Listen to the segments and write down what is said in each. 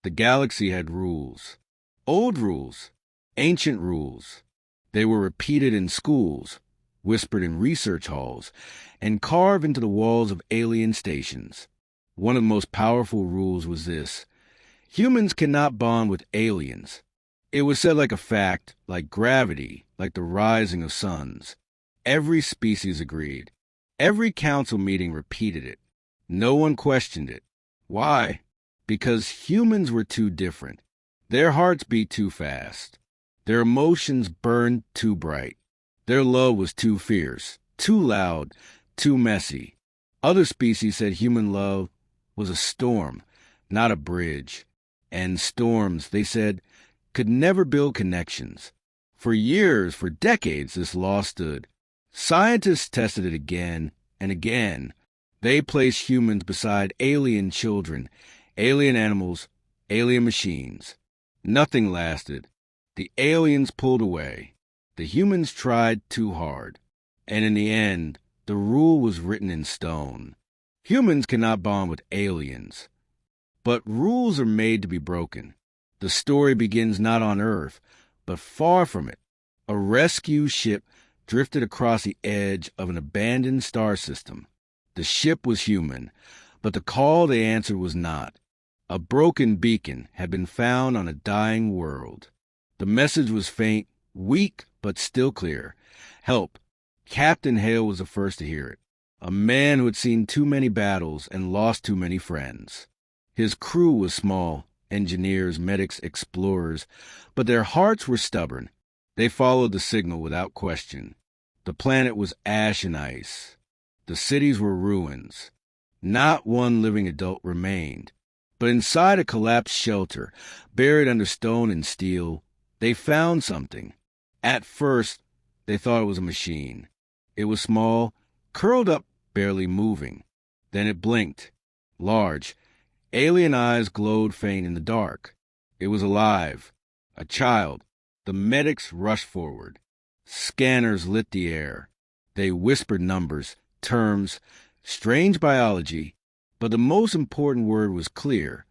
The galaxy had rules. Old rules. Ancient rules. They were repeated in schools, whispered in research halls, and carved into the walls of alien stations. One of the most powerful rules was this: humans cannot bond with aliens. It was said like a fact, like gravity, like the rising of suns. Every species agreed. Every council meeting repeated it. No one questioned it. Why? Because humans were too different. Their hearts beat too fast. Their emotions burned too bright. Their love was too fierce, too loud, too messy. Other species said human love was a storm, not a bridge. And storms, they said, could never build connections. For years, for decades, this law stood. Scientists tested it again and again. They placed humans beside alien children, alien animals, alien machines. Nothing lasted. The aliens pulled away. The humans tried too hard. And in the end, the rule was written in stone. Humans cannot bond with aliens. But rules are made to be broken. The story begins not on Earth, but far from it. A rescue ship drifted across the edge of an abandoned star system. The ship was human, but the call they answered was not. A broken beacon had been found on a dying world. The message was faint, weak, but still clear. Help. Captain Hale was the first to hear it. A man who had seen too many battles and lost too many friends. His crew was small, engineers, medics, explorers, but their hearts were stubborn. They followed the signal without question. The planet was ash and ice. The cities were ruins. Not one living adult remained. But inside a collapsed shelter, buried under stone and steel, they found something. At first, they thought it was a machine. It was small, curled up, barely moving. Then it blinked. Large. Alien eyes glowed faint in the dark. It was alive. A child. The medics rushed forward. Scanners lit the air. They whispered numbers, terms, strange biology, but the most important word was clear: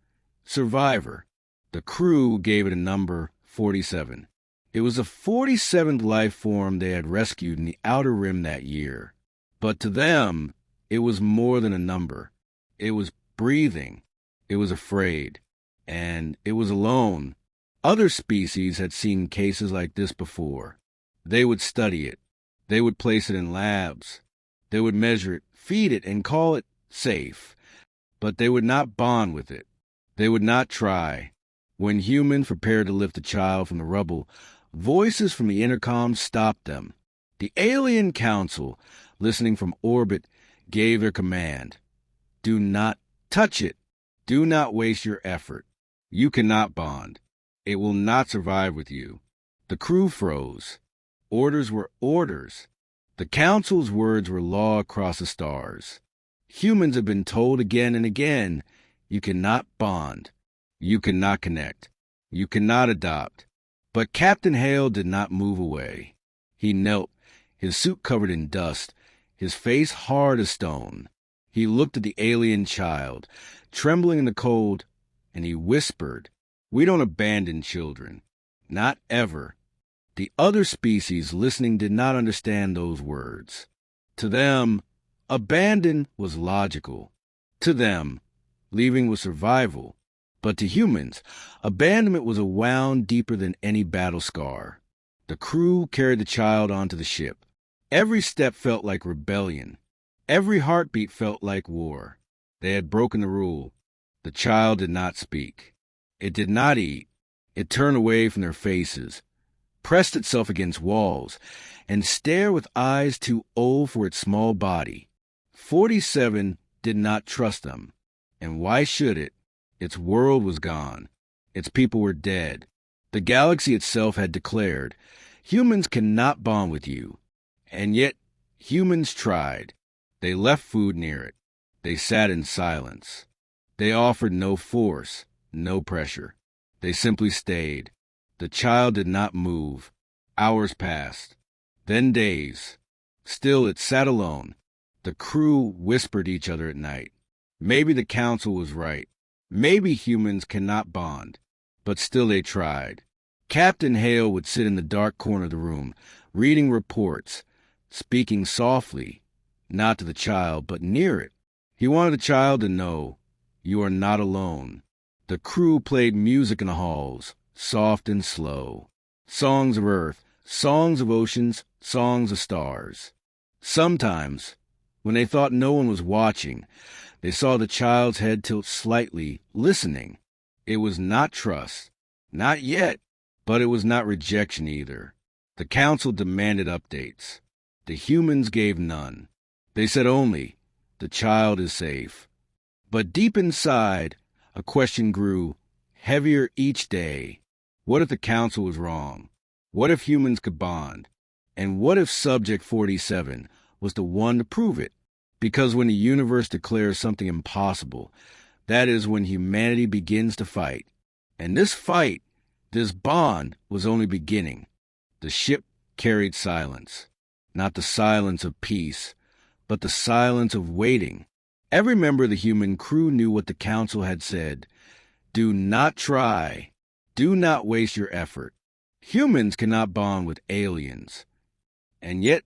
survivor. The crew gave it a number, 47. It was the 47th life form they had rescued in the Outer Rim that year. But to them, it was more than a number. It was breathing. It was afraid. And it was alone. Other species had seen cases like this before. They would study it. They would place it in labs. They would measure it, feed it, and call it safe. But they would not bond with it. They would not try. When humans prepared to lift the child from the rubble, voices from the intercom stopped them. The alien council, listening from orbit, gave their command: do not touch it. Do not waste your effort. You cannot bond. It will not survive with you. The crew froze. Orders were orders. The council's words were law across the stars. Humans have been told again and again, you cannot bond. You cannot connect. You cannot adopt. But Captain Hale did not move away. He knelt, his suit covered in dust, his face hard as stone. He looked at the alien child, trembling in the cold, and he whispered, "We don't abandon children. Not ever." The other species listening did not understand those words. To them, abandon was logical. To them, leaving was survival. But to humans, abandonment was a wound deeper than any battle scar. The crew carried the child onto the ship. Every step felt like rebellion. Every heartbeat felt like war. They had broken the rule. The child did not speak. It did not eat. It turned away from their faces, pressed itself against walls, and stared with eyes too old for its small body. 47 did not trust them. And why should it? Its world was gone. Its people were dead. The galaxy itself had declared, humans cannot bond with you. And yet, humans tried. They left food near it. They sat in silence. They offered no force, no pressure. They simply stayed. The child did not move. Hours passed. Then days. Still it sat alone. The crew whispered each other at night. Maybe the council was right. Maybe humans cannot bond, but still they tried. Captain Hale would sit in the dark corner of the room, reading reports, speaking softly, not to the child, but near it. He wanted the child to know, you are not alone. The crew played music in the halls, soft and slow. Songs of earth, songs of oceans, songs of stars. Sometimes, when they thought no one was watching, they saw the child's head tilt slightly, listening. It was not trust. Not yet. But it was not rejection either. The council demanded updates. The humans gave none. They said only, the child is safe. But deep inside, a question grew, heavier each day. What if the council was wrong? What if humans could bond? And what if Subject 47 was the one to prove it? Because when the universe declares something impossible, that is when humanity begins to fight. And this fight, this bond, was only beginning. The ship carried silence. Not the silence of peace, but the silence of waiting. Every member of the human crew knew what the council had said. Do not try. Do not waste your effort. Humans cannot bond with aliens. And yet,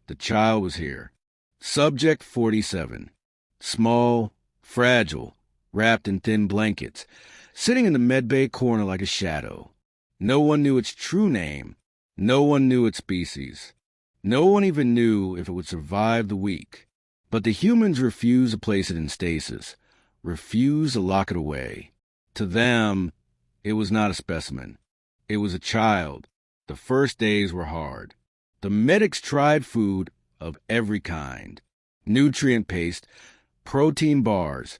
the child was here. Subject 47. Small, fragile, wrapped in thin blankets, sitting in the medbay corner like a shadow. No one knew its true name. No one knew its species. No one even knew if it would survive the week. But the humans refused to place it in stasis, refused to lock it away. To them, it was not a specimen. It was a child. The first days were hard. The medics tried food of every kind. Nutrient paste, protein bars,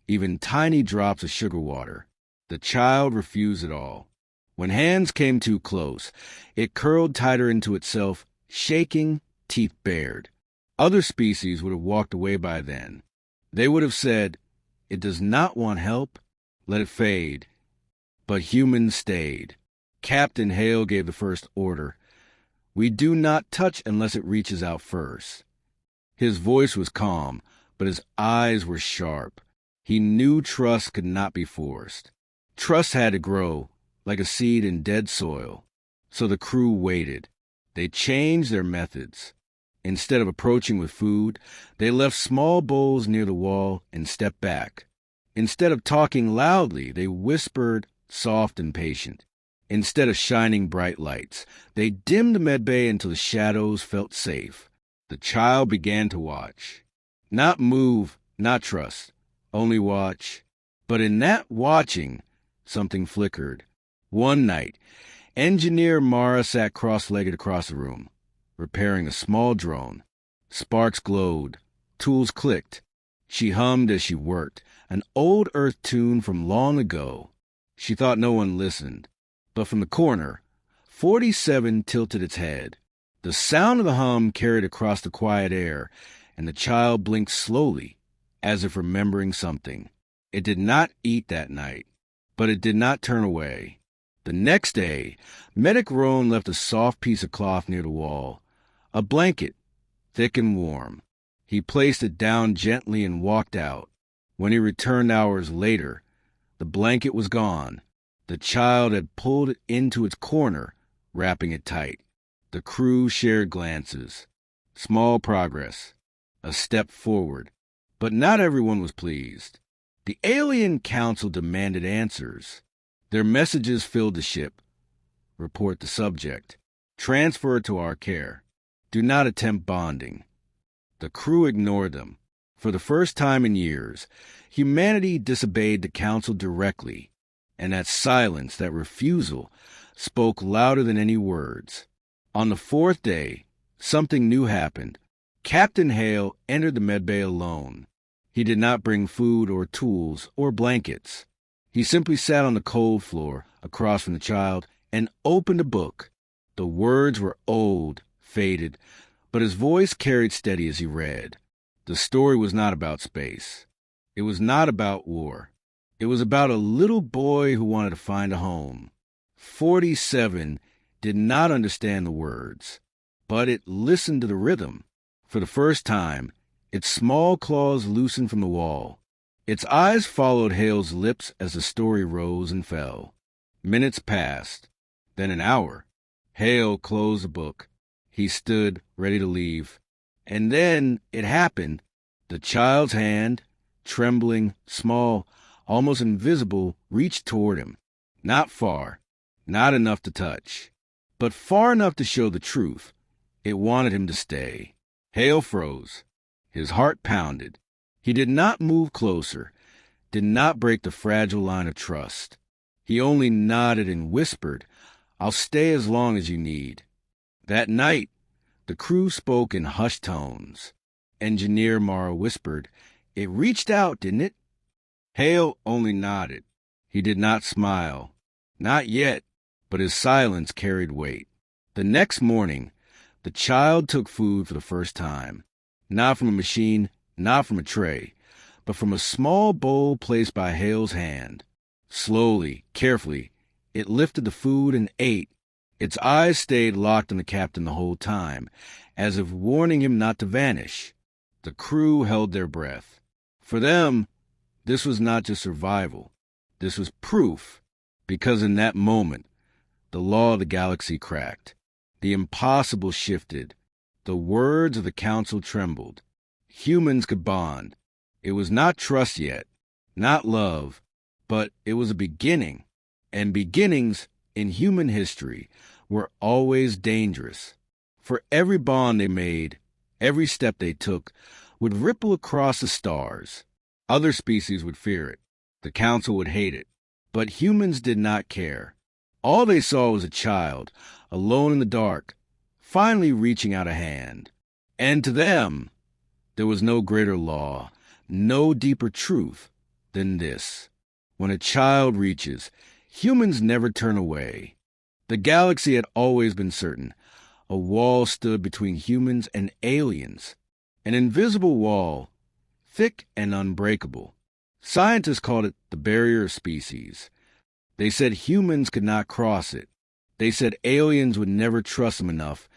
even tiny drops of sugar water. The child refused it all. When hands came too close, it curled tighter into itself, shaking, teeth bared. Other species would have walked away by then. They would have said, it does not want help, let it fade. But humans stayed. Captain Hale gave the first order. We do not touch unless it reaches out first. His voice was calm, but his eyes were sharp. He knew trust could not be forced. Trust had to grow, like a seed in dead soil. So the crew waited. They changed their methods. Instead of approaching with food, they left small bowls near the wall and stepped back. Instead of talking loudly, they whispered, soft and patient. Instead of shining bright lights, they dimmed the medbay until the shadows felt safe. The child began to watch. Not move, not trust, only watch. But in that watching, something flickered. One night, Engineer Mara sat cross-legged across the room, repairing a small drone. Sparks glowed. Tools clicked. She hummed as she worked, an old Earth tune from long ago. She thought no one listened. But from the corner, 47 tilted its head. The sound of the hum carried across the quiet air, and the child blinked slowly, as if remembering something. It did not eat that night, but it did not turn away. The next day, Medic Roan left a soft piece of cloth near the wall, a blanket, thick and warm. He placed it down gently and walked out. When he returned hours later, the blanket was gone. The child had pulled it into its corner, wrapping it tight. The crew shared glances. Small progress. A step forward. But not everyone was pleased. The alien council demanded answers. Their messages filled the ship. Report the subject. Transfer to our care. Do not attempt bonding. The crew ignored them. For the first time in years, humanity disobeyed the council directly. And that silence, that refusal, spoke louder than any words. On the fourth day, something new happened. Captain Hale entered the medbay alone. He did not bring food or tools or blankets. He simply sat on the cold floor across from the child and opened a book. The words were old, faded, but his voice carried steady as he read. The story was not about space. It was not about war. It was about a little boy who wanted to find a home. 47 did not understand the words, but it listened to the rhythm. For the first time, its small claws loosened from the wall. Its eyes followed Hale's lips as the story rose and fell. Minutes passed, then an hour. Hale closed the book. He stood, ready to leave. And then it happened. The child's hand, trembling, small, almost invisible, reached toward him. Not far, not enough to touch, but far enough to show the truth. It wanted him to stay. Hale froze. His heart pounded. He did not move closer, did not break the fragile line of trust. He only nodded and whispered, "I'll stay as long as you need." That night, the crew spoke in hushed tones. Engineer Morrow whispered, "It reached out, didn't it?" Hale only nodded. He did not smile. Not yet, but his silence carried weight. The next morning, the child took food for the first time. Not from a machine, not from a tray, but from a small bowl placed by Hale's hand. Slowly, carefully, it lifted the food and ate. Its eyes stayed locked on the captain the whole time, as if warning him not to vanish. The crew held their breath. For them, this was not just survival. This was proof, because in that moment, the law of the galaxy cracked. The impossible shifted. The words of the council trembled. Humans could bond. It was not trust yet, not love, but it was a beginning. And beginnings in human history were always dangerous. For every bond they made, every step they took, would ripple across the stars. Other species would fear it. The council would hate it. But humans did not care. All they saw was a child, alone in the dark, finally reaching out a hand. And to them, there was no greater law, no deeper truth than this. When a child reaches, humans never turn away. The galaxy had always been certain. A wall stood between humans and aliens. An invisible wall, thick and unbreakable. Scientists called it the barrier of species. They said humans could not cross it. They said aliens would never trust them enough,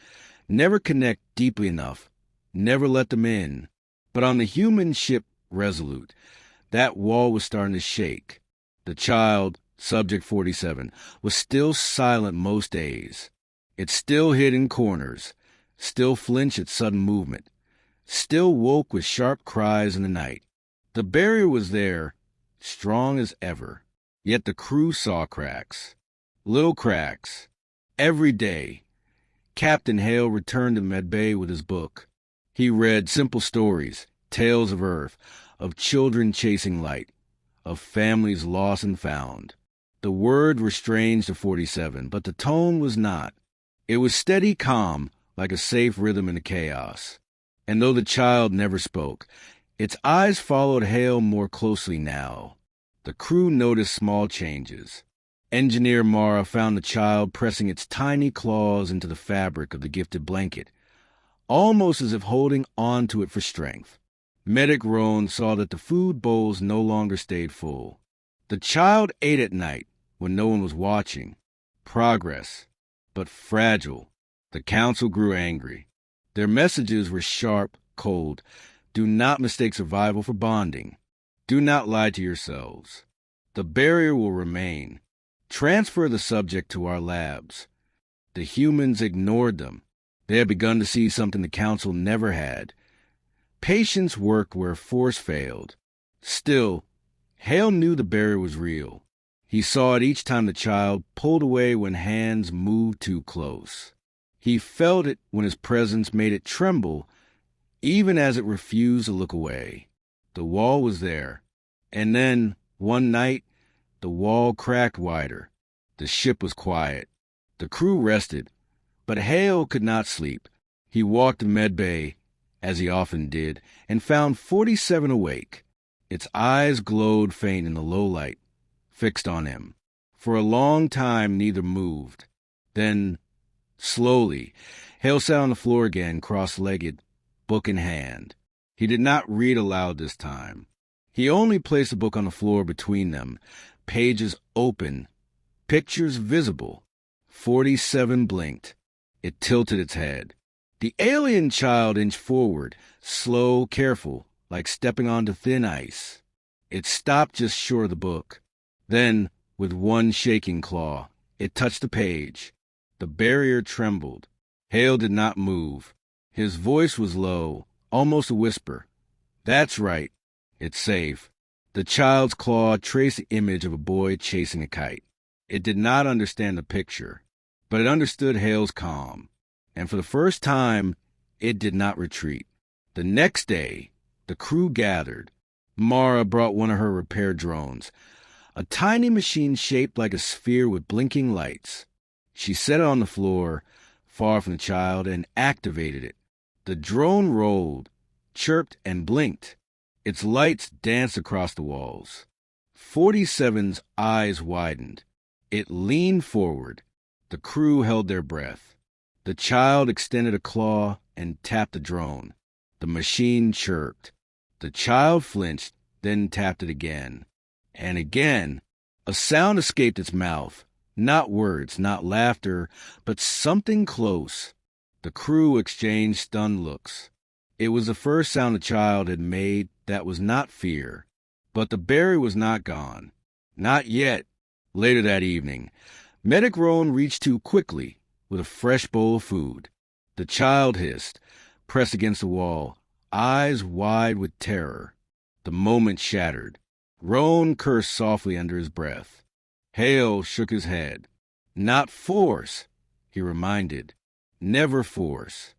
never connect deeply enough, never let them in. But on the human ship Resolute, that wall was starting to shake. The child, Subject 47, was still silent most days. It still hid in corners, still flinched at sudden movement, still woke with sharp cries in the night. The barrier was there, strong as ever. Yet the crew saw cracks. Little cracks. Every day, Captain Hale returned to medbay with his book. He read simple stories, tales of Earth, of children chasing light, of families lost and found. The words were strange to 47, but the tone was not. It was steady calm, like a safe rhythm in the chaos. And though the child never spoke, its eyes followed Hale more closely now. The crew noticed small changes. Engineer Mara found the child pressing its tiny claws into the fabric of the gifted blanket, almost as if holding on to it for strength. Medic Roan saw that the food bowls no longer stayed full. The child ate at night when no one was watching. Progress, but fragile. The council grew angry. Their messages were sharp, cold. Do not mistake survival for bonding. Do not lie to yourselves. The barrier will remain. Transfer the subject to our labs. The humans ignored them. They had begun to see something the council never had. Patience worked where force failed. Still, Hale knew the barrier was real. He saw it each time the child pulled away when hands moved too close. He felt it when his presence made it tremble, even as it refused to look away. The wall was there. And then, one night, the wall cracked wider. The ship was quiet. The crew rested. But Hale could not sleep. He walked to medbay, as he often did, and found 47 awake. Its eyes glowed faint in the low light, fixed on him. For a long time, neither moved. Then, slowly, Hale sat on the floor again, cross-legged, book in hand. He did not read aloud this time. He only placed the book on the floor between them, pages open, pictures visible. 47 blinked. It tilted its head. The alien child inched forward, slow, careful, like stepping onto thin ice. It stopped just short of the book. Then, with one shaking claw, it touched the page. The barrier trembled. Hale did not move. His voice was low, almost a whisper. "That's right. It's safe." The child's claw traced the image of a boy chasing a kite. It did not understand the picture, but it understood Hale's calm. And for the first time, it did not retreat. The next day, the crew gathered. Mara brought one of her repair drones, a tiny machine shaped like a sphere with blinking lights. She set it on the floor, far from the child, and activated it. The drone rolled, chirped, and blinked. Its lights danced across the walls. 47's eyes widened. It leaned forward. The crew held their breath. The child extended a claw and tapped the drone. The machine chirped. The child flinched, then tapped it again. And again, a sound escaped its mouth. Not words, not laughter, but something close. The crew exchanged stunned looks. It was the first sound the child had made that was not fear. But the berry was not gone. Not yet. Later that evening, Medic Roan reached too quickly with a fresh bowl of food. The child hissed, pressed against the wall, eyes wide with terror. The moment shattered. Roan cursed softly under his breath. Hale shook his head. "Not force," he reminded. "Never force."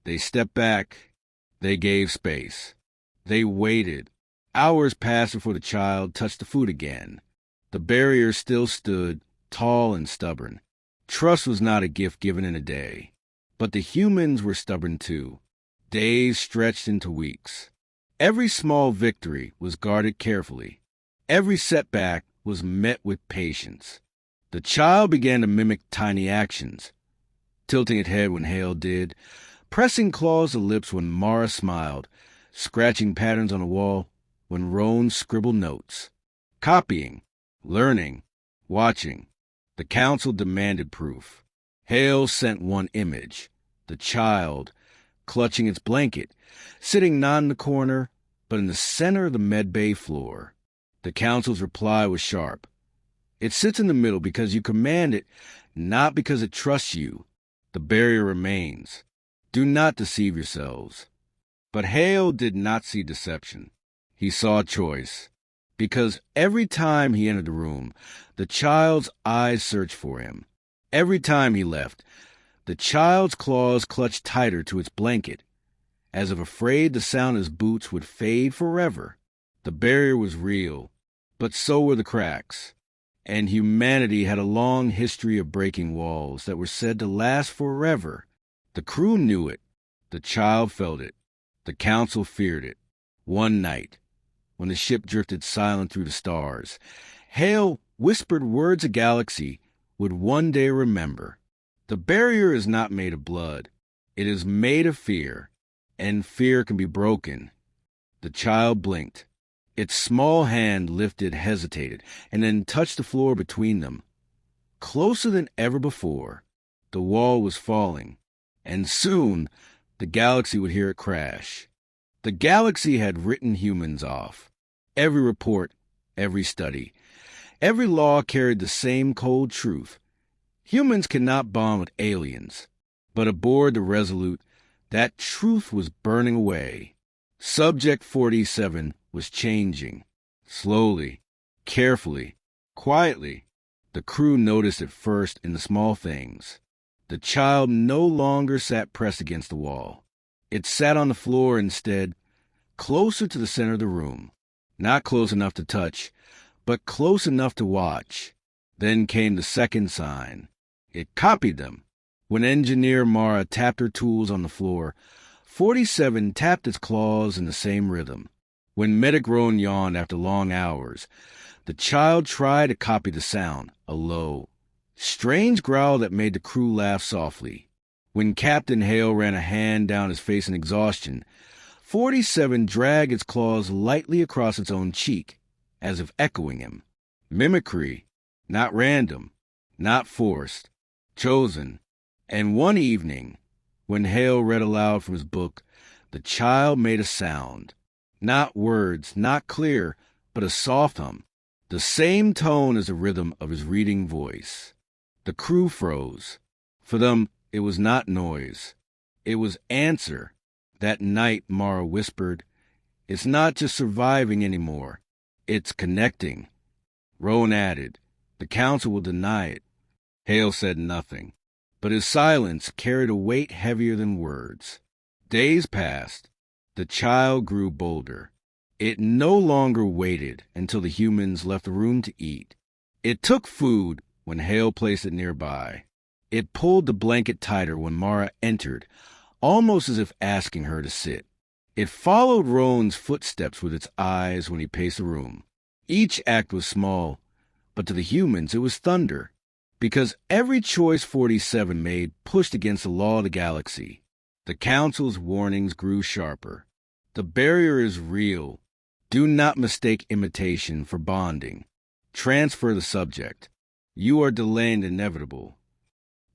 They stepped back. They gave space. They waited. Hours passed before the child touched the food again. The barrier still stood, tall and stubborn. Trust was not a gift given in a day. But the humans were stubborn too. Days stretched into weeks. Every small victory was guarded carefully. Every setback was met with patience. The child began to mimic tiny actions, tilting its head when Hale did, pressing claws to lips when Mara smiled, scratching patterns on the wall when Roan scribbled notes. Copying, learning, watching. The council demanded proof. Hale sent one image, the child, clutching its blanket, sitting not in the corner, but in the center of the medbay floor. The council's reply was sharp. It sits in the middle because you command it, not because it trusts you. The barrier remains. Do not deceive yourselves. But Hale did not see deception. He saw choice. Because every time he entered the room, the child's eyes searched for him. Every time he left, the child's claws clutched tighter to its blanket, as if afraid the sound of his boots would fade forever. The barrier was real, but so were the cracks. And humanity had a long history of breaking walls that were said to last forever. The crew knew it. The child felt it. The council feared it. One night, when the ship drifted silent through the stars, Hale whispered words a galaxy would one day remember. The barrier is not made of blood. It is made of fear, and fear can be broken. The child blinked. Its small hand lifted, hesitated, and then touched the floor between them. Closer than ever before, the wall was falling, and soon the galaxy would hear it crash. The galaxy had written humans off. Every report, every study, every law carried the same cold truth. Humans cannot bond with aliens. But aboard the Resolute, that truth was burning away. Subject 47 was changing. Slowly, carefully, quietly. The crew noticed it first in the small things. The child no longer sat pressed against the wall. It sat on the floor instead, closer to the center of the room. Not close enough to touch, but close enough to watch. Then came the second sign. It copied them. When Engineer Mara tapped her tools on the floor, 47 tapped its claws in the same rhythm. When Medic Roan yawned after long hours, the child tried to copy the sound, a low, strange growl that made the crew laugh softly. When Captain Hale ran a hand down his face in exhaustion, 47 dragged its claws lightly across its own cheek, as if echoing him. Mimicry, not random, not forced, chosen. And one evening, when Hale read aloud from his book, the child made a sound. Not words, not clear, but a soft hum, the same tone as the rhythm of his reading voice. The crew froze. For them, it was not noise. It was answer. That night, Mara whispered, "It's not just surviving anymore. It's connecting." Rowan added, "The council will deny it." Hale said nothing, but his silence carried a weight heavier than words. Days passed. The child grew bolder. It no longer waited until the humans left the room to eat. It took food when Hale placed it nearby. It pulled the blanket tighter when Mara entered, almost as if asking her to sit. It followed Rowan's footsteps with its eyes when he paced the room. Each act was small, but to the humans it was thunder, because every choice 47 made pushed against the law of the galaxy. The Council's warnings grew sharper. The barrier is real. Do not mistake imitation for bonding. Transfer the subject. You are delaying the inevitable.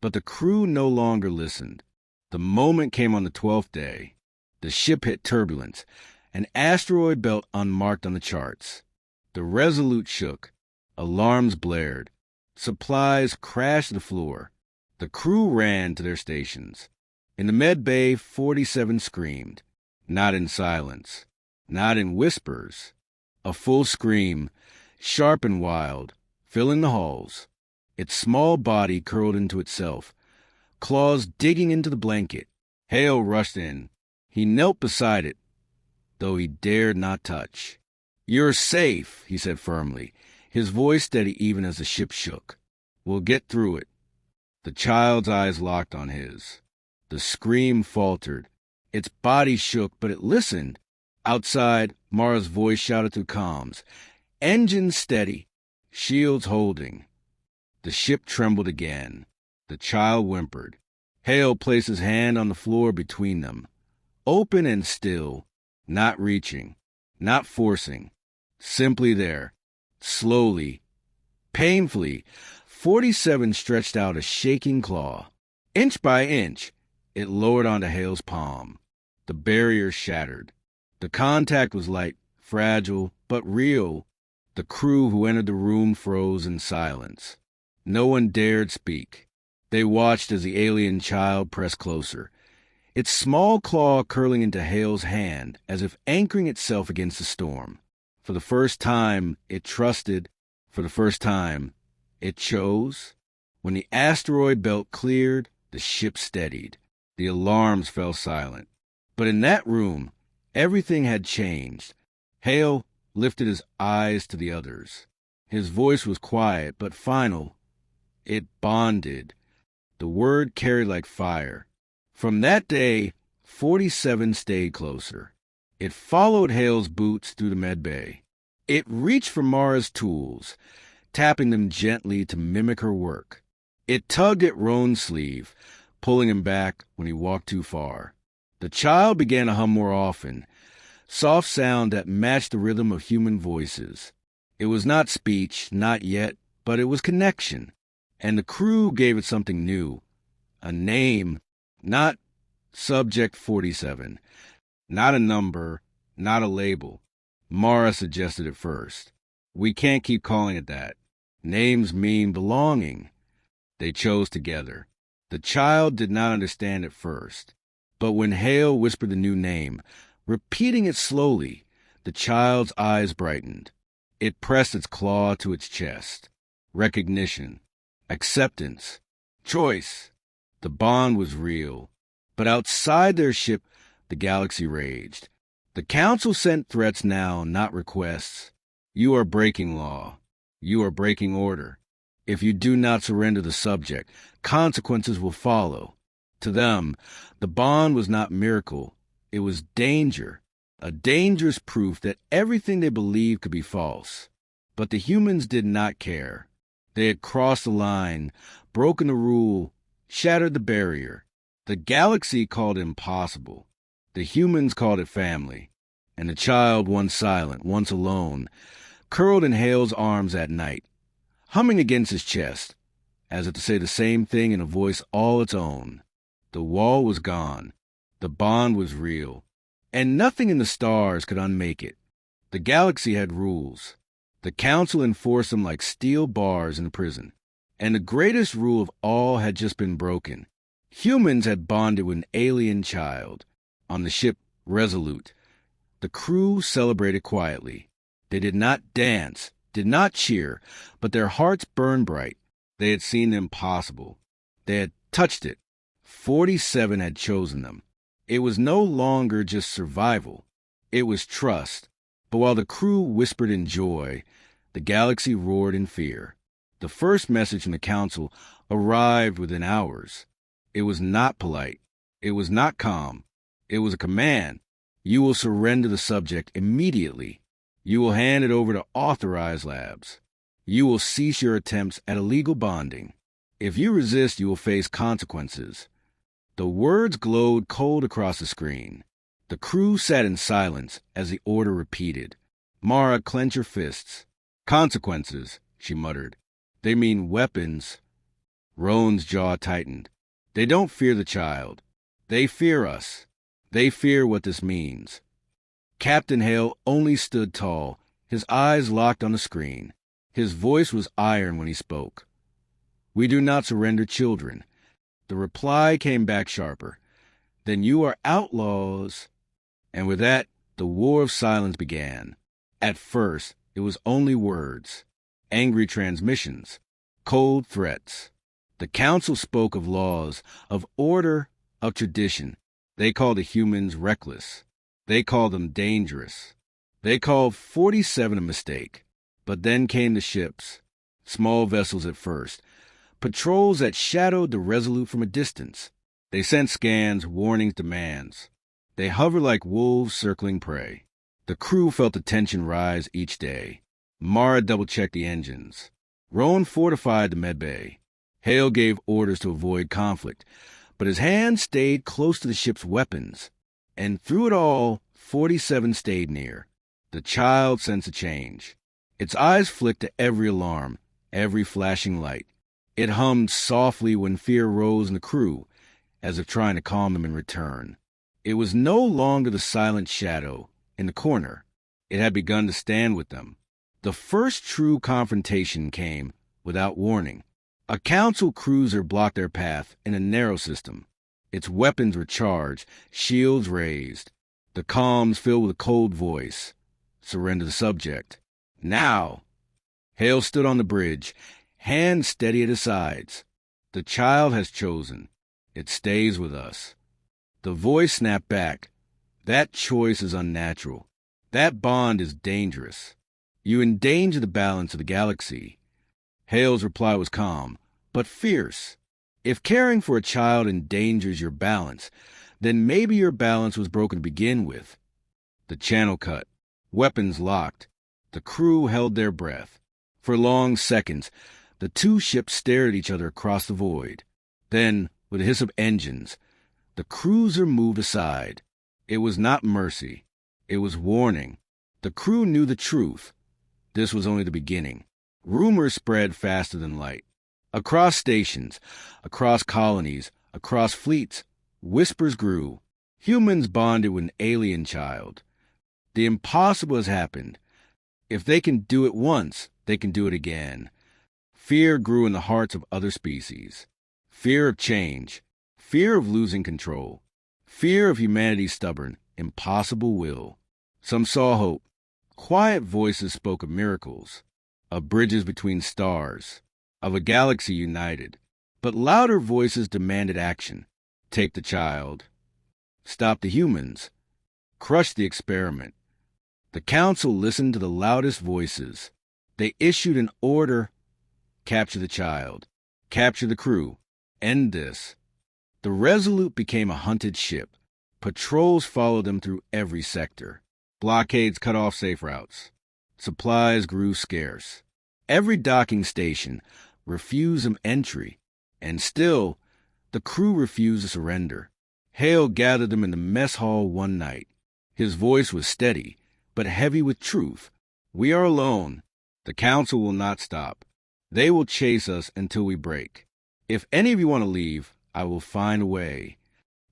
But the crew no longer listened. The moment came on the 12th day. The ship hit turbulence, an asteroid belt unmarked on the charts. The Resolute shook. Alarms blared. Supplies crashed to the floor. The crew ran to their stations. In the med bay, 47 screamed. Not in silence. Not in whispers. A full scream, sharp and wild, filling the halls. Its small body curled into itself, claws digging into the blanket. Hale rushed in. He knelt beside it, though he dared not touch. "You're safe," he said firmly, his voice steady even as the ship shook. "We'll get through it." The child's eyes locked on his. The scream faltered. Its body shook, but it listened. Outside, Mara's voice shouted through comms. "Engines steady. Shields holding." The ship trembled again. The child whimpered. Hale placed his hand on the floor between them. Open and still, not reaching, not forcing, simply there, slowly, painfully. 47 stretched out a shaking claw. Inch by inch, it lowered onto Hale's palm. The barrier shattered. The contact was light, fragile, but real. The crew who entered the room froze in silence. No one dared speak. They watched as the alien child pressed closer, its small claw curling into Hale's hand as if anchoring itself against the storm. For the first time, it trusted. For the first time, it chose. When the asteroid belt cleared, the ship steadied. The alarms fell silent. But in that room, everything had changed. Hale lifted his eyes to the others. His voice was quiet, but final. It bonded. The word carried like fire. From that day, 47 stayed closer. It followed Hale's boots through the med bay. It reached for Mara's tools, tapping them gently to mimic her work. It tugged at Roan's sleeve, pulling him back when he walked too far. The child began to hum more often, soft sound that matched the rhythm of human voices. It was not speech, not yet, but it was connection. And the crew gave it something new. A name, not Subject 47, not a number, not a label. Mara suggested it first. "We can't keep calling it that. Names mean belonging." They chose together. The child did not understand at first. But when Hale whispered the new name, repeating it slowly, the child's eyes brightened. It pressed its claw to its chest. Recognition. Acceptance. Choice. The bond was real. But outside their ship, the galaxy raged. The Council sent threats now, not requests. "You are breaking law. You are breaking order. If you do not surrender the subject, consequences will follow." To them, the bond was not miracle. It was danger, a dangerous proof that everything they believed could be false. But the humans did not care. They had crossed the line, broken the rule, shattered the barrier. The galaxy called it impossible. The humans called it family. And the child, once silent, once alone, curled in Hale's arms at night, humming against his chest, as if to say the same thing in a voice all its own. The wall was gone. The bond was real. And nothing in the stars could unmake it. The galaxy had rules. The council enforced them like steel bars in a prison. And the greatest rule of all had just been broken. Humans had bonded with an alien child. On the ship Resolute, the crew celebrated quietly. They did not dance, did not cheer, but their hearts burned bright. They had seen the impossible. They had touched it. 47 had chosen them. It was no longer just survival. It was trust. But while the crew whispered in joy, the galaxy roared in fear. The first message from the council arrived within hours. It was not polite. It was not calm. It was a command. You will surrender the subject immediately. You will hand it over to authorized labs. You will cease your attempts at illegal bonding. If you resist, you will face consequences. The words glowed cold across the screen. The crew sat in silence as the order repeated. Mara clenched her fists. Consequences, she muttered. They mean weapons. Roan's jaw tightened. They don't fear the child. They fear us. They fear what this means. Captain Hale only stood tall, his eyes locked on the screen. His voice was iron when he spoke. We do not surrender children. The reply came back sharper. Then you are outlaws. And with that, the war of silence began. At first, it was only words, angry transmissions, cold threats. The council spoke of laws, of order, of tradition. They called the humans reckless. They called them dangerous. They called 47 a mistake. But then came the ships, small vessels at first, patrols that shadowed the Resolute from a distance. They sent scans, warnings, demands. They hovered like wolves circling prey. The crew felt the tension rise each day. Mara double-checked the engines. Roan fortified the medbay. Hale gave orders to avoid conflict, but his hand stayed close to the ship's weapons. And through it all, 47 stayed near. The child sensed a change. Its eyes flicked to every alarm, every flashing light. It hummed softly when fear rose in the crew, as if trying to calm them in return. It was no longer the silent shadow in the corner. It had begun to stand with them. The first true confrontation came without warning. A council cruiser blocked their path in a narrow system. Its weapons were charged, shields raised. The comms filled with a cold voice. Surrender the subject. Now! Hale stood on the bridge, hands steady at his sides. The child has chosen. It stays with us. The voice snapped back. That choice is unnatural. That bond is dangerous. You endanger the balance of the galaxy. Hale's reply was calm, but fierce. If caring for a child endangers your balance, then maybe your balance was broken to begin with. The channel cut. Weapons locked. The crew held their breath. For long seconds, the two ships stared at each other across the void. Then, with a hiss of engines, the cruiser moved aside. It was not mercy. It was warning. The crew knew the truth. This was only the beginning. Rumors spread faster than light. Across stations, across colonies, across fleets, whispers grew. Humans bonded with an alien child. The impossible has happened. If they can do it once, they can do it again. Fear grew in the hearts of other species. Fear of change. Fear of losing control. Fear of humanity's stubborn, impossible will. Some saw hope. Quiet voices spoke of miracles, of bridges between stars, of a galaxy united. But louder voices demanded action. Take the child. Stop the humans. Crush the experiment. The council listened to the loudest voices. They issued an order. Capture the child. Capture the crew. End this. The Resolute became a hunted ship. Patrols followed them through every sector. Blockades cut off safe routes. Supplies grew scarce. Every docking station refused them entry. And still, the crew refused to surrender. Hale gathered them in the mess hall one night. His voice was steady, but heavy with truth. We are alone. The council will not stop. They will chase us until we break. If any of you want to leave, I will find a way.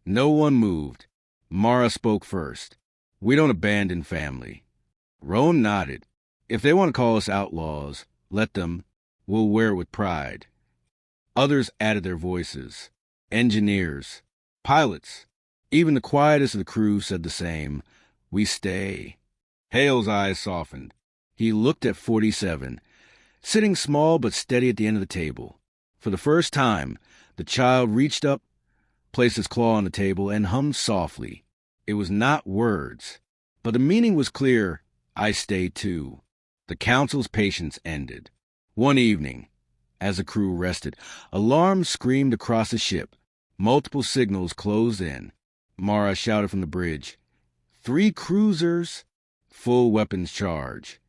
No one moved. Mara spoke first. We don't abandon family. Roan nodded. If they want to call us outlaws, let them. We'll wear it with pride. Others added their voices. Engineers, pilots, even the quietest of the crew said the same. We stay. Hale's eyes softened. He looked at 47, sitting small but steady at the end of the table. For the first time, the child reached up, placed his claw on the table, and hummed softly. It was not words, but the meaning was clear. I stay too. The council's patience ended. One evening, as the crew rested, alarms screamed across the ship. Multiple signals closed in. Mara shouted from the bridge, 3 cruisers, full weapons charge.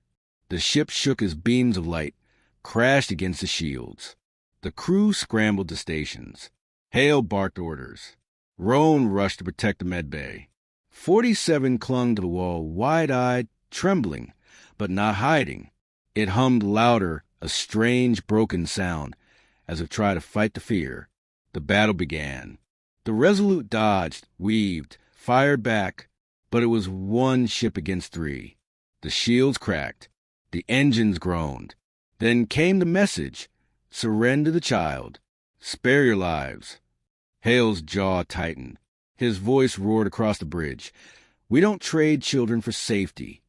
The ship shook as beams of light crashed against the shields. The crew scrambled to stations. Hale barked orders. Roan rushed to protect the medbay. 47 clung to the wall, wide-eyed, trembling, but not hiding. It hummed louder, a strange, broken sound, as if trying to fight the fear. The battle began. The Resolute dodged, weaved, fired back, but it was one ship against 3. The shields cracked. The engines groaned. Then came the message. Surrender the child. Spare your lives. Hale's jaw tightened. His voice roared across the bridge. We don't trade children for safety.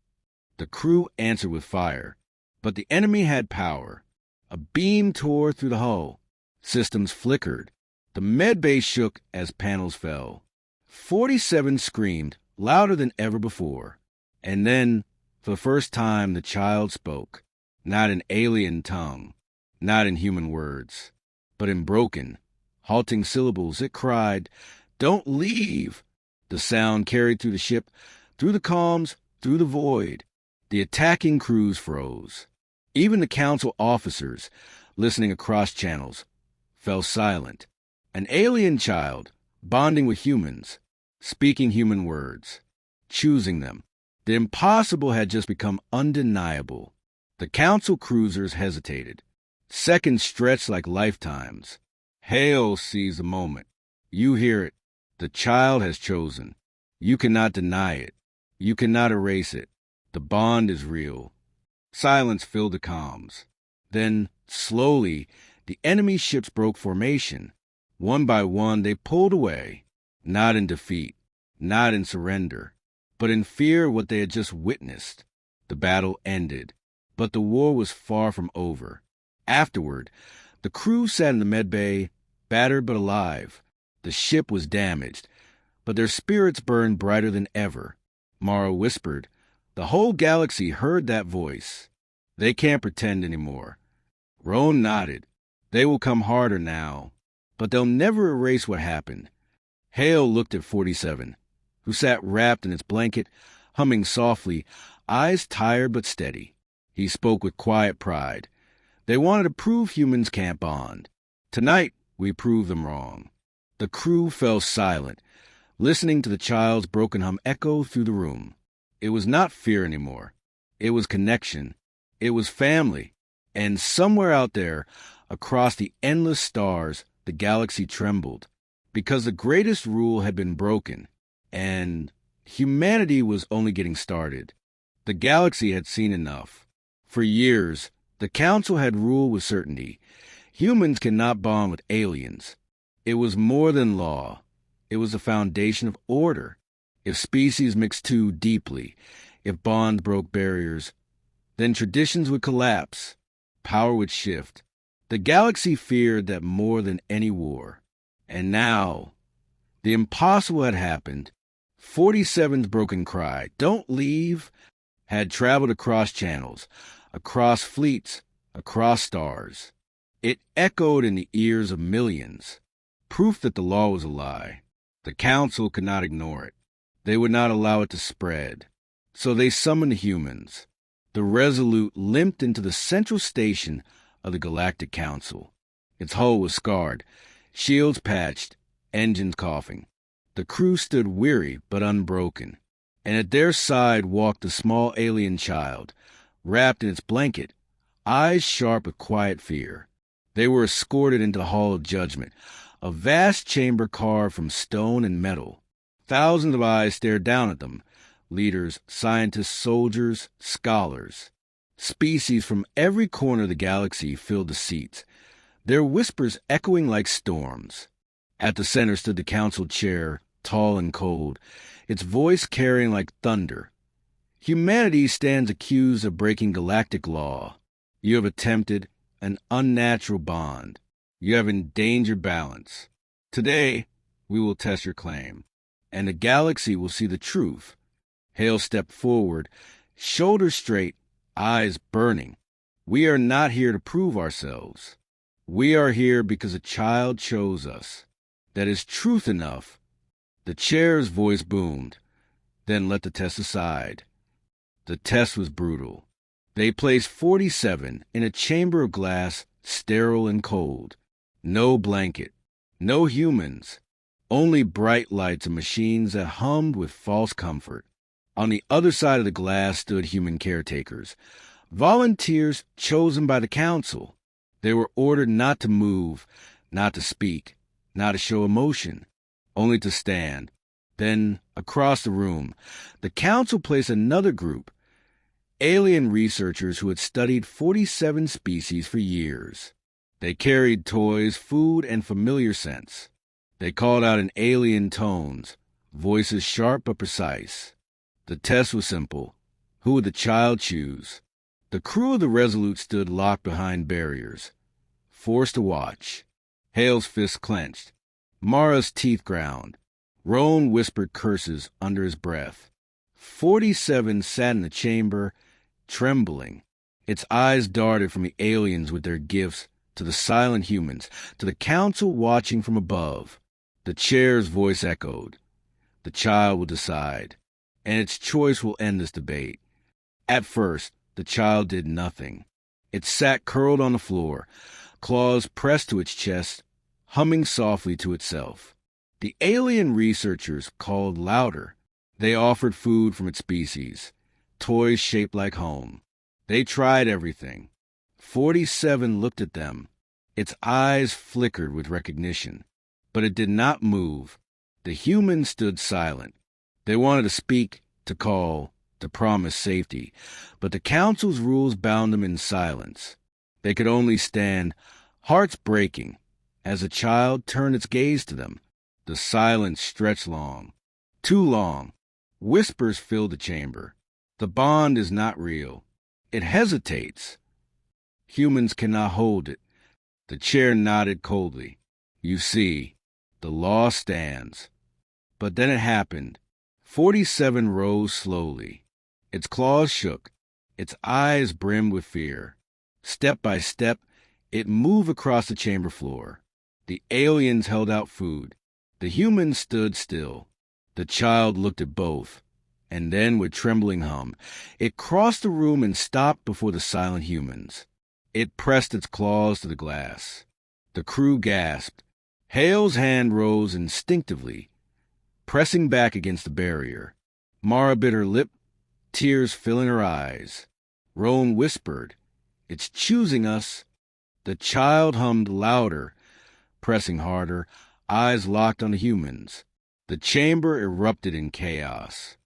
The crew answered with fire. But the enemy had power. A beam tore through the hull. Systems flickered. The medbay shook as panels fell. 47 screamed, louder than ever before. And then, for the first time, the child spoke. Not in alien tongue, not in human words, but in broken, halting syllables. It cried, "Don't leave!" The sound carried through the ship, through the calms, through the void. The attacking crews froze. Even the council officers, listening across channels, fell silent. An alien child, bonding with humans, speaking human words, choosing them. The impossible had just become undeniable. The council cruisers hesitated. Seconds stretched like lifetimes. Hale seized the moment. You hear it. The child has chosen. You cannot deny it. You cannot erase it. The bond is real. Silence filled the comms. Then, slowly, the enemy ships broke formation. One by one, they pulled away, not in defeat, not in surrender, but in fear of what they had just witnessed. The battle ended, but the war was far from over. Afterward, the crew sat in the medbay, battered but alive. The ship was damaged, but their spirits burned brighter than ever. Mara whispered, "The whole galaxy heard that voice. They can't pretend anymore." Roan nodded. "They will come harder now, but they'll never erase what happened." Hale looked at 47, who sat wrapped in its blanket, humming softly, eyes tired but steady. He spoke with quiet pride. They wanted to prove humans can't bond. Tonight, we proved them wrong. The crew fell silent, listening to the child's broken hum echo through the room. It was not fear anymore. It was connection. It was family. And somewhere out there, across the endless stars, the galaxy trembled, because the greatest rule had been broken, and humanity was only getting started. The galaxy had seen enough. For years, the Council had ruled with certainty. Humans cannot bond with aliens. It was more than law. It was the foundation of order. If species mixed too deeply, if bonds broke barriers, then traditions would collapse. Power would shift. The galaxy feared that more than any war. And now, the impossible had happened. 47's broken cry, "Don't leave," had traveled across channels, across fleets, across stars. It echoed in the ears of millions, proof that the law was a lie. The Council could not ignore it. They would not allow it to spread. So they summoned humans. The Resolute limped into the central station of the Galactic Council. Its hull was scarred, shields patched, engines coughing. The crew stood weary but unbroken, and at their side walked the small alien child, wrapped in its blanket, eyes sharp with quiet fear. They were escorted into the Hall of Judgment, a vast chamber carved from stone and metal. Thousands of eyes stared down at them, Leaders, scientists, soldiers, scholars. Species from every corner of the galaxy filled the seats, their whispers echoing like storms. At the center stood the council chair, tall and cold, its voice carrying like thunder. Humanity stands accused of breaking galactic law. You have attempted an unnatural bond. You have endangered balance. Today, we will test your claim, and the galaxy will see the truth. Hale stepped forward, shoulders straight, eyes burning. We are not here to prove ourselves. We are here because a child chose us. That is truth enough. The chair's voice boomed, then let the test aside. The test was brutal. They placed 47 in a chamber of glass, sterile and cold. No blanket, no humans, only bright lights and machines that hummed with false comfort. On the other side of the glass stood human caretakers, volunteers chosen by the council. They were ordered not to move, not to speak, not to show emotion, only to stand. Then, across the room, the council placed another group, alien researchers who had studied 47 species for years. They carried toys, food, and familiar scents. They called out in alien tones, voices sharp but precise. The test was simple. Who would the child choose? The crew of the Resolute stood locked behind barriers, forced to watch. Hale's fists clenched. Mara's teeth ground. Roan whispered curses under his breath. 47 sat in the chamber, trembling. Its eyes darted from the aliens with their gifts to the silent humans, to the council watching from above. The chair's voice echoed. The child will decide, and its choice will end this debate. At first, the child did nothing. It sat curled on the floor, claws pressed to its chest, humming softly to itself. The alien researchers called louder. They offered food from its species, toys shaped like home. They tried everything. 47 looked at them. Its eyes flickered with recognition, but it did not move. The humans stood silent. They wanted to speak, to call, to promise safety, but the council's rules bound them in silence. They could only stand, hearts breaking, as a child turned its gaze to them. The silence stretched long, too long. Whispers filled the chamber. The bond is not real. It hesitates. Humans cannot hold it. The chair nodded coldly. You see, the law stands. But then it happened. 47 rose slowly. Its claws shook. Its eyes brimmed with fear. Step by step, it moved across the chamber floor. The aliens held out food. The humans stood still. The child looked at both, and then with trembling hum, it crossed the room and stopped before the silent humans. It pressed its claws to the glass. The crew gasped. Hale's hand rose instinctively, pressing back against the barrier. Mara bit her lip, tears filling her eyes. Roan whispered, "It's choosing us." The child hummed louder, pressing harder, eyes locked on the humans. The chamber erupted in chaos.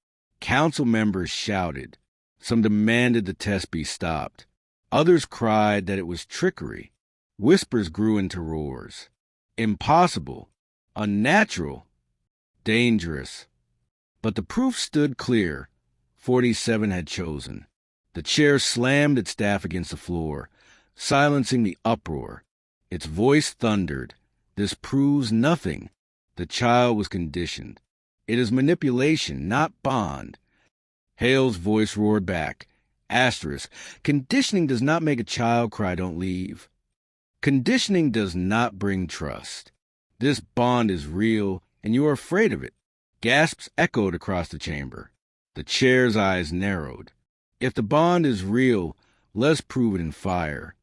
Council members shouted. Some demanded the test be stopped. Others cried that it was trickery. Whispers grew into roars. Impossible. Unnatural. Dangerous. But the proof stood clear. 47 had chosen. The chair slammed its staff against the floor, silencing the uproar. Its voice thundered. This proves nothing. The child was conditioned. It is manipulation, not bond. Hale's voice roared back. Asterisk. Conditioning does not make a child cry, "Don't leave." Conditioning does not bring trust. This bond is real, and you are afraid of it. Gasps echoed across the chamber. The chair's eyes narrowed. If the bond is real, let's prove it in fire.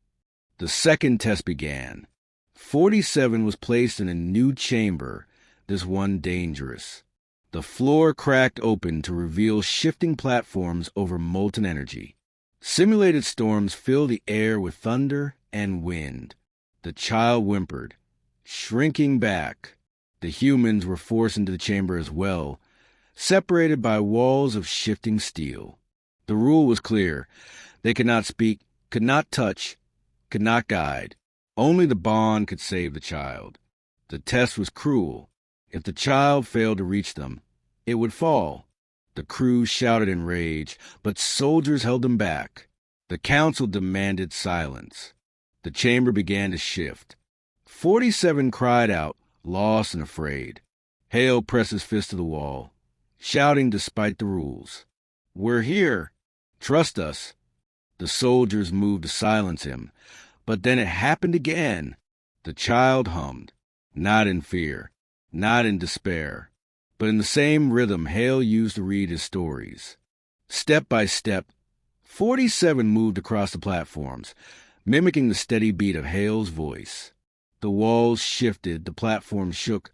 The second test began. 47 was placed in a new chamber, this one dangerous. The floor cracked open to reveal shifting platforms over molten energy. Simulated storms filled the air with thunder and wind. The child whimpered, shrinking back. The humans were forced into the chamber as well, separated by walls of shifting steel. The rule was clear. They could not speak, could not touch, could not guide. Only the bond could save the child. The test was cruel. If the child failed to reach them, it would fall. The crew shouted in rage, but soldiers held them back. The council demanded silence. The chamber began to shift. 47 cried out, lost and afraid. Hale pressed his fist to the wall, shouting despite the rules. "We're here. Trust us." The soldiers moved to silence him, but then it happened again. The child hummed, not in fear, not in despair, but in the same rhythm Hale used to read his stories. Step by step, 47 moved across the platforms, mimicking the steady beat of Hale's voice. The walls shifted, the platform shook,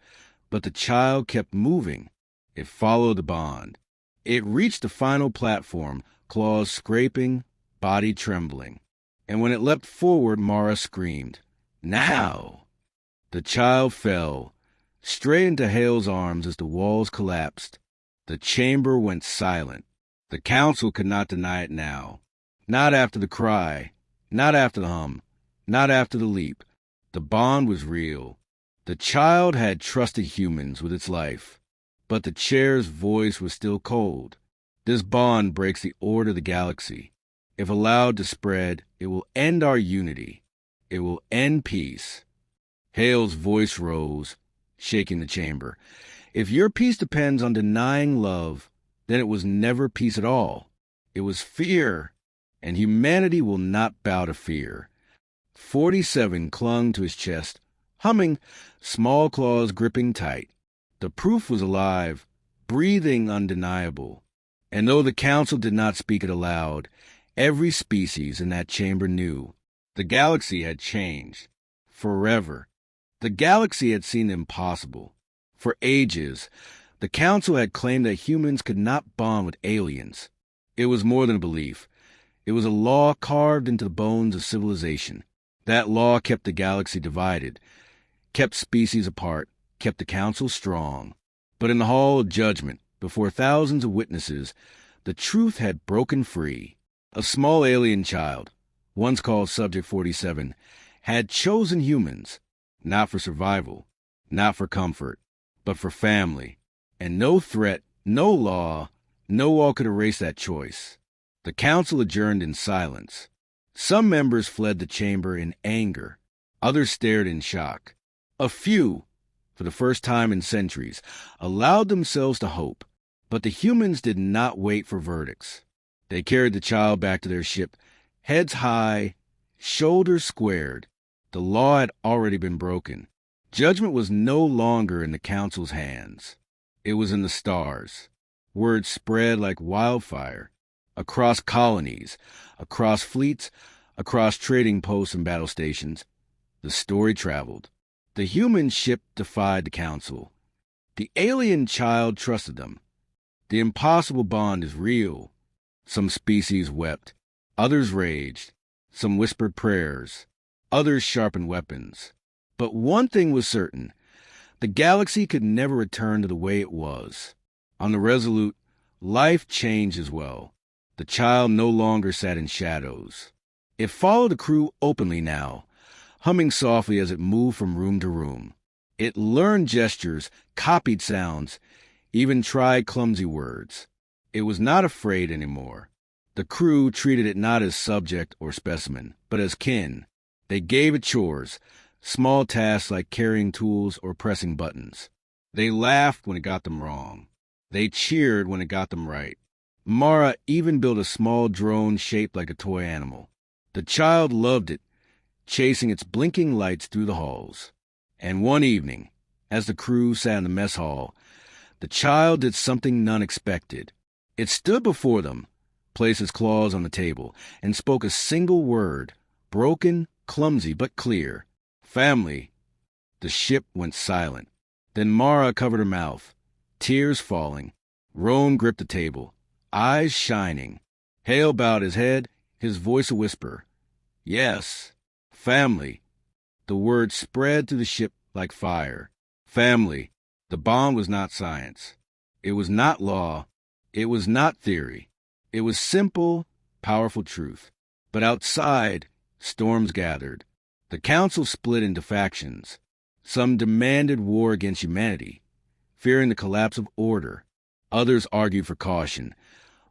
but the child kept moving. It followed the bond. It reached the final platform, claws scraping, body trembling. And when it leapt forward, Mara screamed, "Now!" The child fell, straight into Hale's arms as the walls collapsed. The chamber went silent. The council could not deny it now. Not after the cry, not after the hum, not after the leap. The bond was real. The child had trusted humans with its life, but the chair's voice was still cold. This bond breaks the order of the galaxy. If allowed to spread, it will end our unity. It will end peace. Hale's voice rose, shaking the chamber. If your peace depends on denying love, then it was never peace at all. It was fear, and humanity will not bow to fear. 47 clung to his chest, humming, small claws gripping tight. The proof was alive, breathing undeniable. And though the council did not speak it aloud, every species in that chamber knew. The galaxy had changed. Forever. The galaxy had seen the impossible. For ages, the council had claimed that humans could not bond with aliens. It was more than a belief. It was a law carved into the bones of civilization. That law kept the galaxy divided, kept species apart, kept the council strong. But in the hall of judgment, before thousands of witnesses, the truth had broken free. A small alien child, once called Subject 47, had chosen humans, not for survival, not for comfort, but for family. And no threat, no law, no wall could erase that choice. The council adjourned in silence. Some members fled the chamber in anger. Others stared in shock. A few, for the first time in centuries, allowed themselves to hope. But the humans did not wait for verdicts. They carried the child back to their ship, heads high, shoulders squared. The law had already been broken. Judgment was no longer in the council's hands. It was in the stars. Word spread like wildfire. Across colonies, across fleets, across trading posts and battle stations, the story traveled. The human ship defied the council. The alien child trusted them. The impossible bond is real. Some species wept. Others raged. Some whispered prayers. Others sharpened weapons. But one thing was certain. The galaxy could never return to the way it was. On the Resolute, life changed as well. The child no longer sat in shadows. It followed the crew openly now, humming softly as it moved from room to room. It learned gestures, copied sounds, even tried clumsy words. It was not afraid anymore. The crew treated it not as subject or specimen, but as kin. They gave it chores, small tasks like carrying tools or pressing buttons. They laughed when it got them wrong. They cheered when it got them right. Mara even built a small drone shaped like a toy animal. The child loved it, chasing its blinking lights through the halls. And one evening, as the crew sat in the mess hall, the child did something none expected. It stood before them, placed its claws on the table, and spoke a single word, broken, clumsy, but clear. "Family." The ship went silent. Then Mara covered her mouth, tears falling. Roan gripped the table, eyes shining. Hale bowed his head, his voice a whisper. "Yes, family." The word spread through the ship like fire. Family. The bond was not science. It was not law. It was not theory. It was simple, powerful truth. But outside, storms gathered. The council split into factions. Some demanded war against humanity, fearing the collapse of order. Others argued for caution,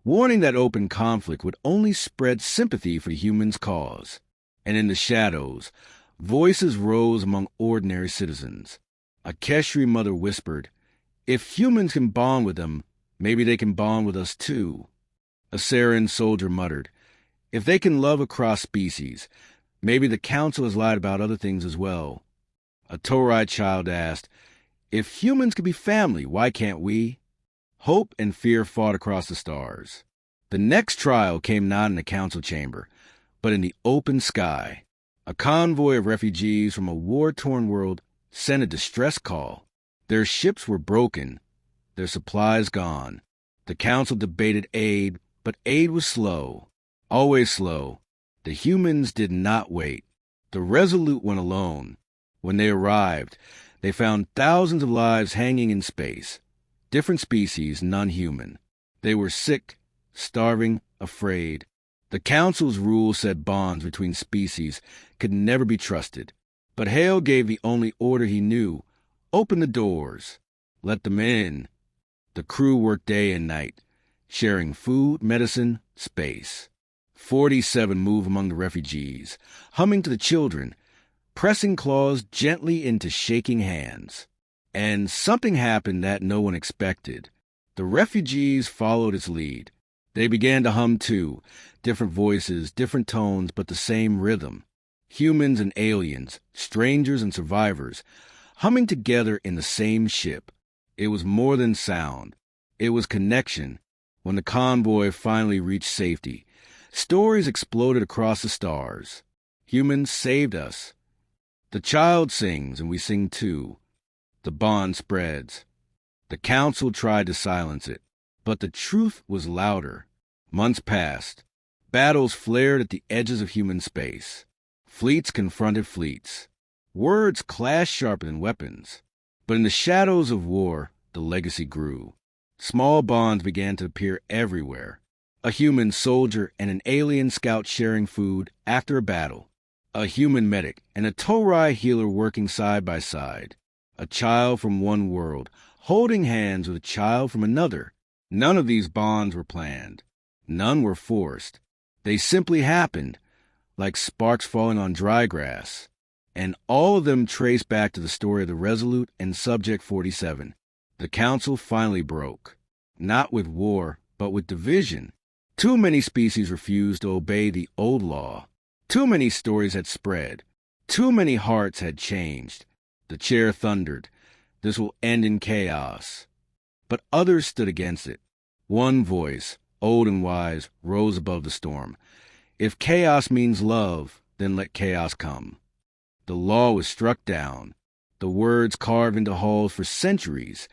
warning that open conflict would only spread sympathy for the humans' cause. And in the shadows, voices rose among ordinary citizens. A Keshri mother whispered, "If humans can bond with them, maybe they can bond with us too." A Saran soldier muttered, "If they can love across species, maybe the council has lied about other things as well." A Torite child asked, "If humans can be family, why can't we?" Hope and fear fought across the stars. The next trial came not in the council chamber, but in the open sky. A convoy of refugees from a war-torn world sent a distress call. Their ships were broken, their supplies gone. The council debated aid, but aid was slow, always slow. The humans did not wait. The Resolute went alone. When they arrived, they found thousands of lives hanging in space. Different species, none human. They were sick, starving, afraid. The council's rule said bonds between species could never be trusted. But Hale gave the only order he knew. Open the doors. Let them in. The crew worked day and night, sharing food, medicine, space. 47 moved among the refugees, humming to the children, pressing claws gently into shaking hands. And something happened that no one expected. The refugees followed its lead. They began to hum too, different voices, different tones, but the same rhythm. Humans and aliens, strangers and survivors, humming together in the same ship. It was more than sound. It was connection. When the convoy finally reached safety, stories exploded across the stars. Humans saved us. The child sings, and we sing too. The bond spreads. The council tried to silence it, but the truth was louder. Months passed. Battles flared at the edges of human space. Fleets confronted fleets. Words clashed sharper than weapons. But in the shadows of war, the legacy grew. Small bonds began to appear everywhere. A human soldier and an alien scout sharing food after a battle. A human medic and a Torai healer working side by side. A child from one world holding hands with a child from another. None of these bonds were planned. None were forced. They simply happened, like sparks falling on dry grass. And all of them trace back to the story of the Resolute and Subject 47. The council finally broke. Not with war, but with division. Too many species refused to obey the old law. Too many stories had spread. Too many hearts had changed. The chair thundered. This will end in chaos. But others stood against it. One voice, old and wise, rose above the storm. If chaos means love, then let chaos come. The law was struck down. The words carved into halls for centuries.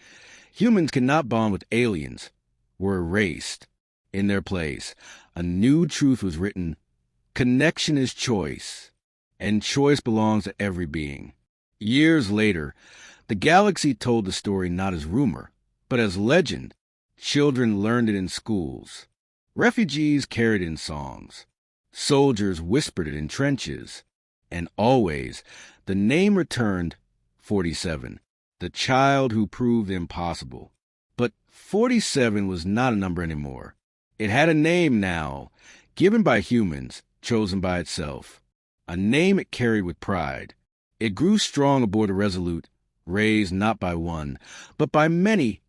Humans cannot bond with aliens. Were erased. In their place, a new truth was written. Connection is choice, and choice belongs to every being. Years later, the galaxy told the story not as rumor, but as legend. Children learned it in schools. Refugees carried it in songs. Soldiers whispered it in trenches. And always, the name returned, 47, the child who proved the impossible. But 47 was not a number anymore. It had a name now, given by humans, chosen by itself. A name it carried with pride. It grew strong aboard the Resolute, raised not by one, but by many,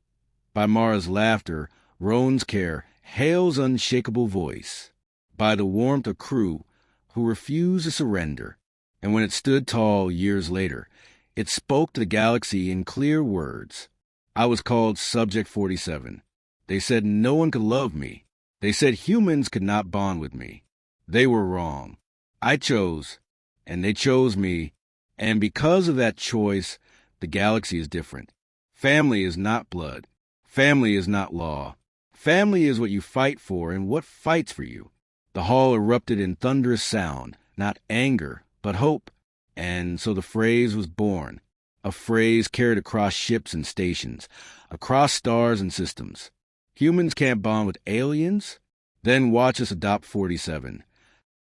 by Mara's laughter, Roan's care, Hale's unshakable voice, by the warmth of crew who refused to surrender. And when it stood tall years later, it spoke to the galaxy in clear words. I was called Subject 47. They said no one could love me. They said humans could not bond with me. They were wrong. I chose, and they chose me, and because of that choice, the galaxy is different. Family is not blood. Family is not law. Family is what you fight for and what fights for you. The hall erupted in thunderous sound, not anger, but hope. And so the phrase was born. a phrase carried across ships and stations, across stars and systems. Humans can't bond with aliens? Then watch us adopt 47.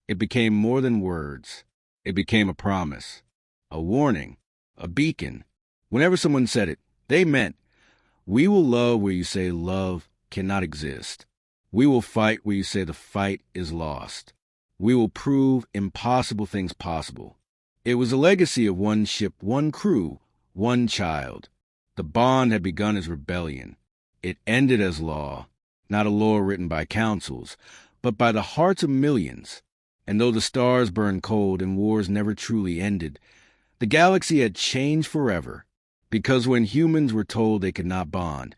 It became more than words. It became a promise, a warning, a beacon. Whenever someone said it, they meant, we will love where you say love cannot exist. We will fight where you say the fight is lost. We will prove impossible things possible. It was a legacy of one ship, one crew, one child. The bond had begun as rebellion. It ended as law, not a law written by councils, but by the hearts of millions. And though the stars burned cold and wars never truly ended, the galaxy had changed forever. Because when humans were told they could not bond,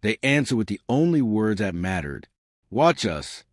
they answered with the only words that mattered. Watch us